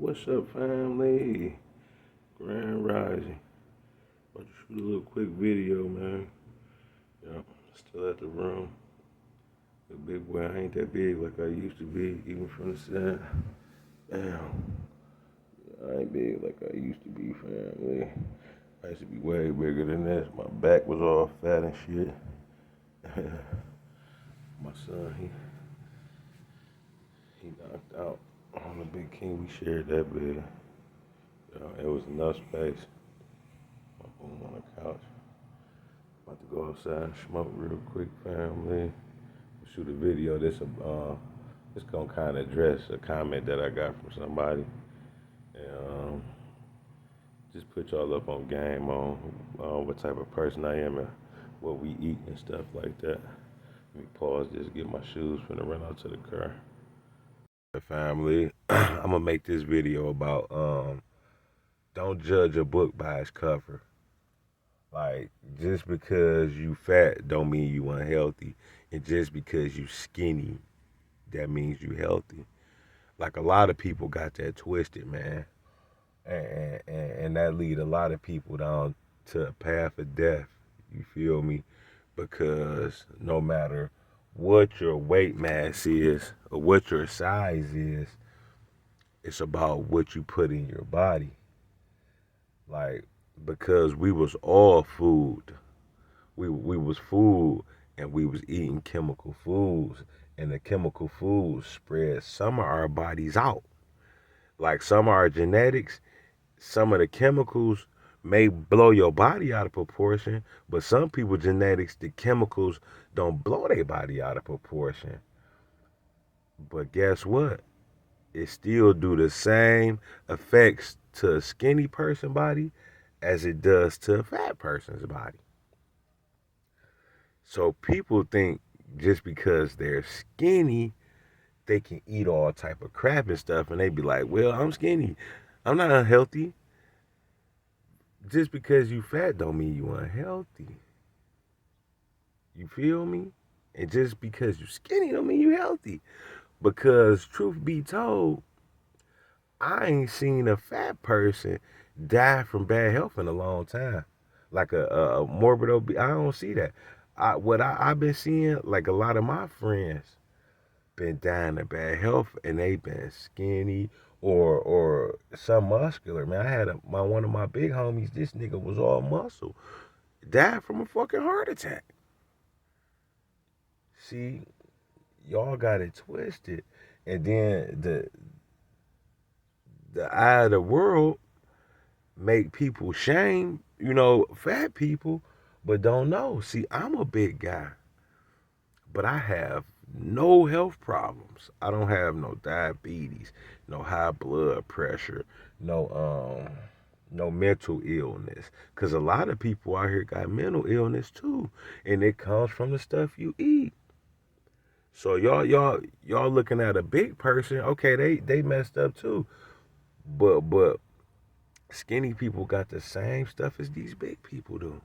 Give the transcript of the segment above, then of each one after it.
What's up, family? Grand Rising. About to shoot a little quick video, man. Yeah, still at the room. The big boy, I ain't that big like I used to be, even from the set. Damn, I ain't big like I used to be, family. I used to be way bigger than this. My back was all fat and shit. My son, he knocked out on the big king. We shared that bed. It was enough space. My boom on the couch. About to go outside and smoke real quick, family. Shoot a video. This gonna kind of address a comment that I got from somebody, and just put y'all up on game on what type of person I am and what we eat and stuff like that. Let me pause this, get my shoes, finna run out to the car. Family, I'm gonna make this video about don't judge a book by its cover. Like, just because you fat don't mean you unhealthy. And just because you skinny, that means you healthy. Like, a lot of people got that twisted, man. And that lead a lot of people down to a path of death. You feel me? Because no matter what your weight mass is or what your size is, it's about what you put in your body. Like, because we was all food. We was food, and we was eating chemical foods, and the chemical foods spread some of our bodies out. Like, some of our genetics, some of the chemicals may blow your body out of proportion, but some people genetics, the chemicals don't blow their body out of proportion. But guess what? It still do the same effects to a skinny person body as it does to a fat person's body. So people think just because they're skinny, they can eat all type of crap and stuff, and they be like, "Well, I'm skinny, I'm not unhealthy." Just because you fat don't mean you unhealthy. You feel me? And just because you skinny don't mean you healthy. Because truth be told, I ain't seen a fat person die from bad health in a long time. Like a morbid obese, I don't see that. I've been seeing, like, a lot of my friends been dying of bad health, and they been skinny or some muscular. Man, I had one of my big homies. This nigga was all muscle, died from a fucking heart attack. See, y'all got it twisted, and then the eye of the world make people shame, fat people, but don't know. See, I'm a big guy, but I have no health problems. I don't have no diabetes, no high blood pressure, no mental illness. Cause a lot of people out here got mental illness too, and it comes from the stuff you eat. So y'all looking at a big person, okay, they messed up too. But skinny people got the same stuff as these big people do.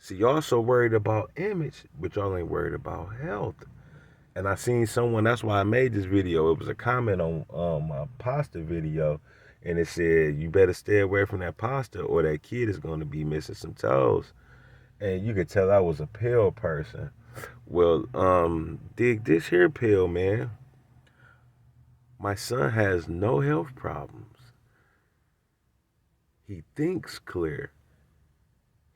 See, y'all so worried about image, but y'all ain't worried about health. And I seen someone, that's why I made this video. It was a comment on my pasta video, and it said, "You better stay away from that pasta or that kid is going to be missing some toes." And you could tell I was a pill person. Well, dig this here pill, man. My son has no health problems. He thinks clear.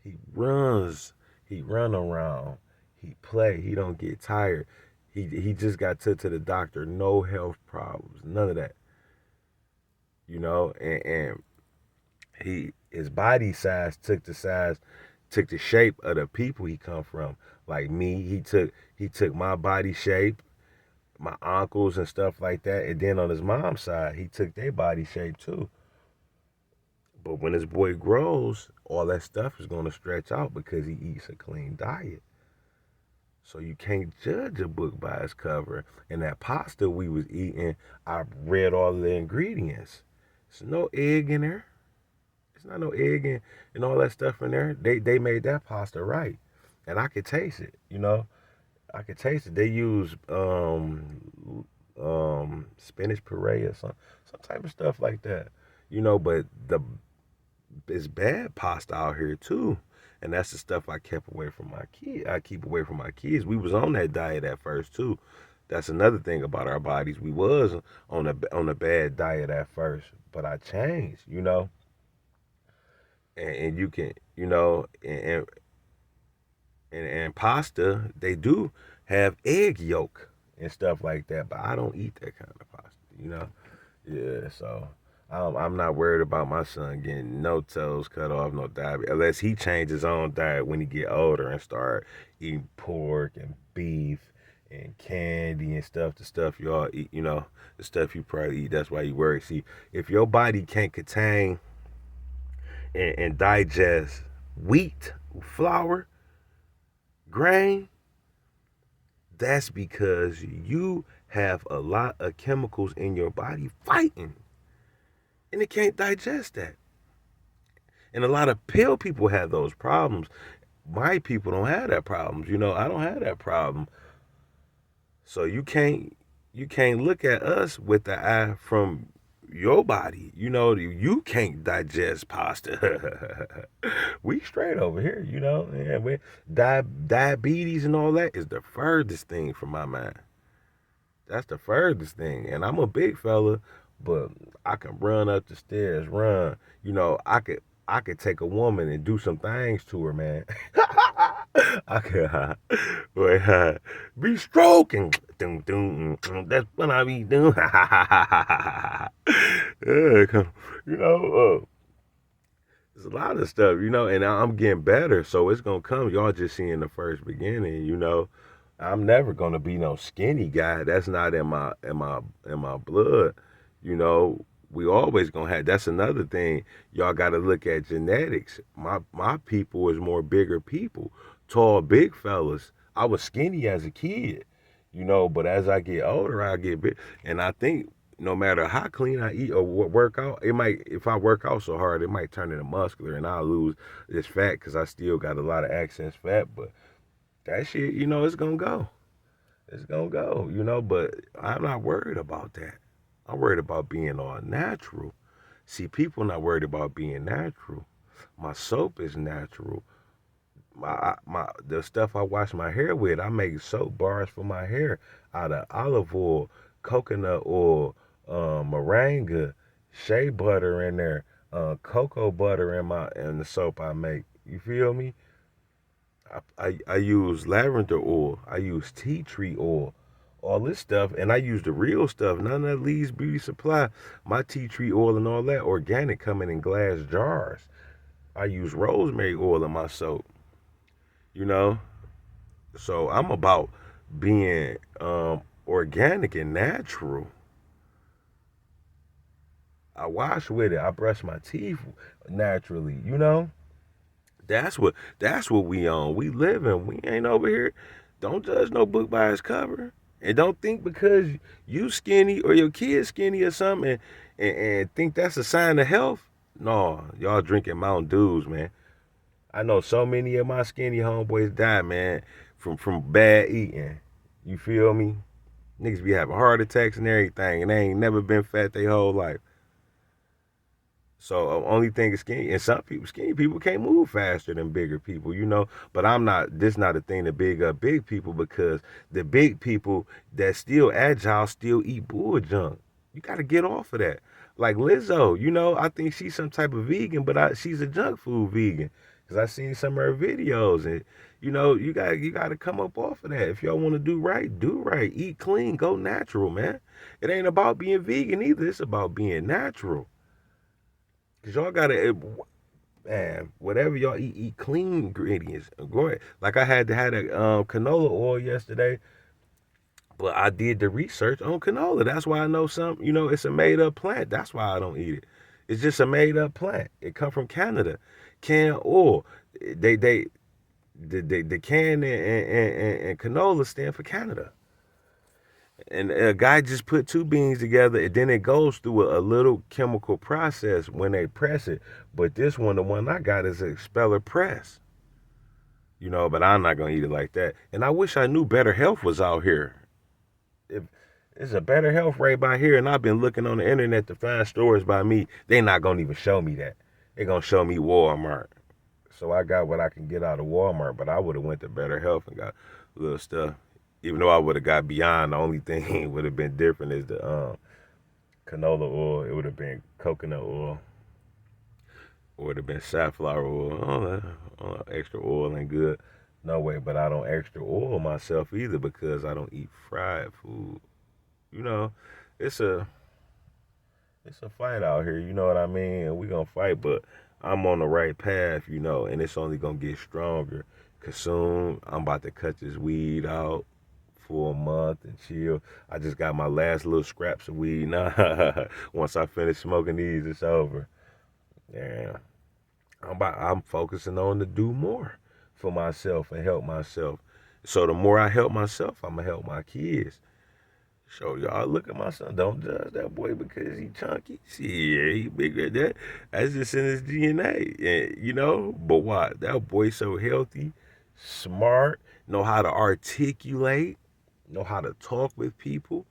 He runs. He run around. He play. He don't get tired. He just got took to the doctor. No health problems. None of that. And his body size took the shape of the people he come from. Like me, he took my body shape, my uncles and stuff like that. And then on his mom's side, he took their body shape too. But when this boy grows, all that stuff is going to stretch out because he eats a clean diet. So you can't judge a book by its cover. And that pasta we was eating, I read all the ingredients. There's no egg in there. There's not no egg and all that stuff in there. They made that pasta right. And I could taste it, I could taste it. They use spinach puree or some type of stuff like that. You know, but it's bad pasta out here too. And that's the stuff I kept away from my kid. I keep away from my kids. We was on that diet at first too. That's another thing about our bodies. We was on a bad diet at first, but I changed, you know. And you can, you know, and pasta, they do have egg yolk and stuff like that, but I don't eat that kind of pasta, you know. Yeah, so I'm not worried about my son getting no toes cut off, no diabetes, unless he changes his own diet when he get older and start eating pork and beef and candy and stuff. The stuff y'all eat, you know, the stuff you probably eat. That's why you worry. See, if your body can't contain and digest wheat, flour, grain, that's because you have a lot of chemicals in your body fighting, and it can't digest that. And a lot of pill people have those problems. My people don't have that problem. You know, I don't have that problem. So you can't look at us with the eye from your body. You know, you can't digest pasta. We straight over here, you know. Yeah, diabetes and all that is the furthest thing from my mind. That's the furthest thing. And I'm a big fella, but I can run up the stairs, run. You know, I could take a woman and do some things to her, man. I could be stroking. That's what I be doing. You know, there's a lot of stuff, you know, and I'm getting better, so it's gonna come. Y'all just seeing the first beginning, you know. I'm never gonna be no skinny guy. That's not in my blood. You know, we always gonna have. That's another thing. Y'all got to look at genetics. My people is more bigger people, tall, big fellas. I was skinny as a kid, you know, but as I get older, I get big, and I think no matter how clean I eat or work out, it might if I work out so hard, it might turn into muscular, and I'll lose this fat because I still got a lot of excess fat, but that shit, you know, it's gonna go. It's gonna go, you know, but I'm not worried about that. I'm worried about being all natural. See, people not worried about being natural. My soap is natural. My the stuff I wash my hair with, I make soap bars for my hair out of olive oil, coconut oil, moringa, shea butter in there, cocoa butter in the soap I make. You feel me? I use lavender oil. I use tea tree oil. All this stuff, and I use the real stuff. None of that Lee's Beauty Supply. My tea tree oil and all that organic coming in glass jars. I use rosemary oil in my soap. You know, so I'm about being organic and natural. I wash with it. I brush my teeth naturally. You know, that's what we on. We living. We ain't over here. Don't judge no book by its cover. And don't think because you skinny or your kid skinny or something and think that's a sign of health. No, y'all drinking Mountain Dews, man. I know so many of my skinny homeboys die, man, from bad eating. You feel me? Niggas be having heart attacks and everything, and they ain't never been fat their whole life. So only thing is skinny, and some people skinny people can't move faster than bigger people, you know. But I'm not. This not a thing to big up big people because the big people that still agile still eat bull junk. You got to get off of that. Like Lizzo, you know, I think she's some type of vegan, but she's a junk food vegan because I seen some of her videos, and you know, you got to come up off of that. If y'all want to do right, eat clean, go natural, man. It ain't about being vegan either. It's about being natural. Cause y'all gotta, man, whatever y'all eat clean ingredients. Go ahead. Like I had a canola oil yesterday, but I did the research on canola. That's why I know some. You know, it's a made up plant. That's why I don't eat it. It's just a made up plant. It come from Canada. Canned oil. They the can and canola stand for Canada. And a guy just put two beans together, and then it goes through a little chemical process when they press it. But this one, the one I got, is a expeller press. You know, but I'm not gonna eat it like that. And I wish I knew Better Health was out here. If It's a better health rate by here, and I've been looking on the internet to find stores by me. They not gonna even show me that. They gonna show me Walmart. So I got what I can get out of Walmart, but I would have went to Better Health and got little stuff. Even though I would have got Beyond, the only thing would have been different is the canola oil. It would have been coconut oil, or it would have been safflower oil. Extra oil ain't good. No way, but I don't extra oil myself either because I don't eat fried food. You know, it's a it's a fight out here, you know what I mean? And we gonna fight, but I'm on the right path, and it's only gonna get stronger. Cause soon I'm about to cut this weed out for a month and chill. I just got my last little scraps of weed. Nah, once I finish smoking these, it's over. Yeah, I'm focusing on to do more for myself and help myself. So the more I help myself, I'm gonna help my kids. So y'all look at my son. Don't judge that boy because he chunky. See, he bigger than that. That's just in his DNA. But what? That boy so healthy, smart, know how to articulate, know how to talk with people.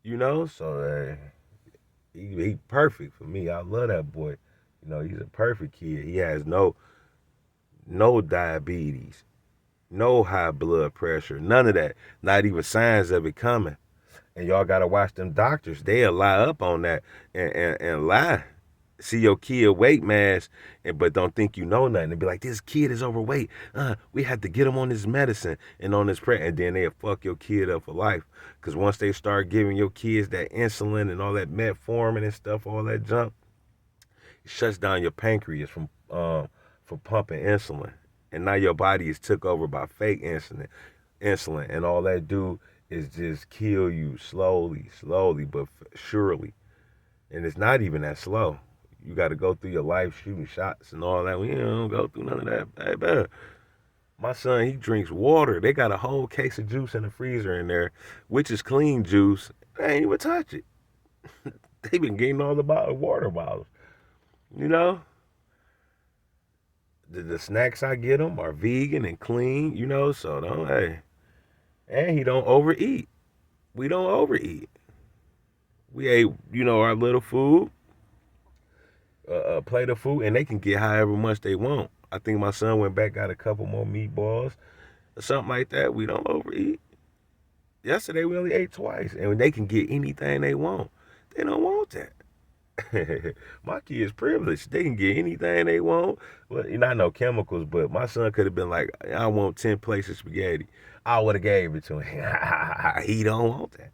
So he perfect for me. I love that boy. He's a perfect kid. He has no diabetes, no high blood pressure, none of that. Not even signs of it coming. And y'all gotta watch them doctors. They'll lie up on that and lie. See your kid weight mass, but don't think you know nothing. And be like, this kid is overweight. We have to get him on this medicine and on this prayer. And then they'll fuck your kid up for life. Because once they start giving your kids that insulin and all that metformin and stuff, all that junk, it shuts down your pancreas from pumping insulin. And now your body is took over by fake insulin, and all that do is just kill you slowly, but surely. And it's not even that slow. You got to go through your life shooting shots and all that. We don't go through none of that. Hey, my son, he drinks water. They got a whole case of juice in the freezer in there, which is clean juice. They ain't even touch it. They been getting all the water bottles. You know, the snacks I get him are vegan and clean. So don't hey. And he don't overeat. We don't overeat. We ate, our little food, a plate of food, and they can get however much they want. I think my son went back, got a couple more meatballs or something like that. We don't overeat. Yesterday we only ate twice, and they can get anything they want. They don't want that. My kids privileged. They can get anything they want. Well, not no chemicals, but my son could have been like, I want 10 plates of spaghetti. I would have gave it to him. He don't want that.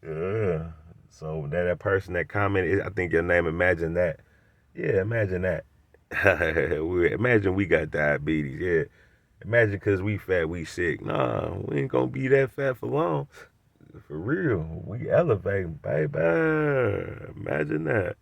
Yeah. So that person that commented, I think your name, imagine that. Yeah, imagine that. Imagine we got diabetes. Yeah. Imagine because we fat, we sick. Nah, we ain't going to be that fat for long. For real. We elevating, baby. Imagine that.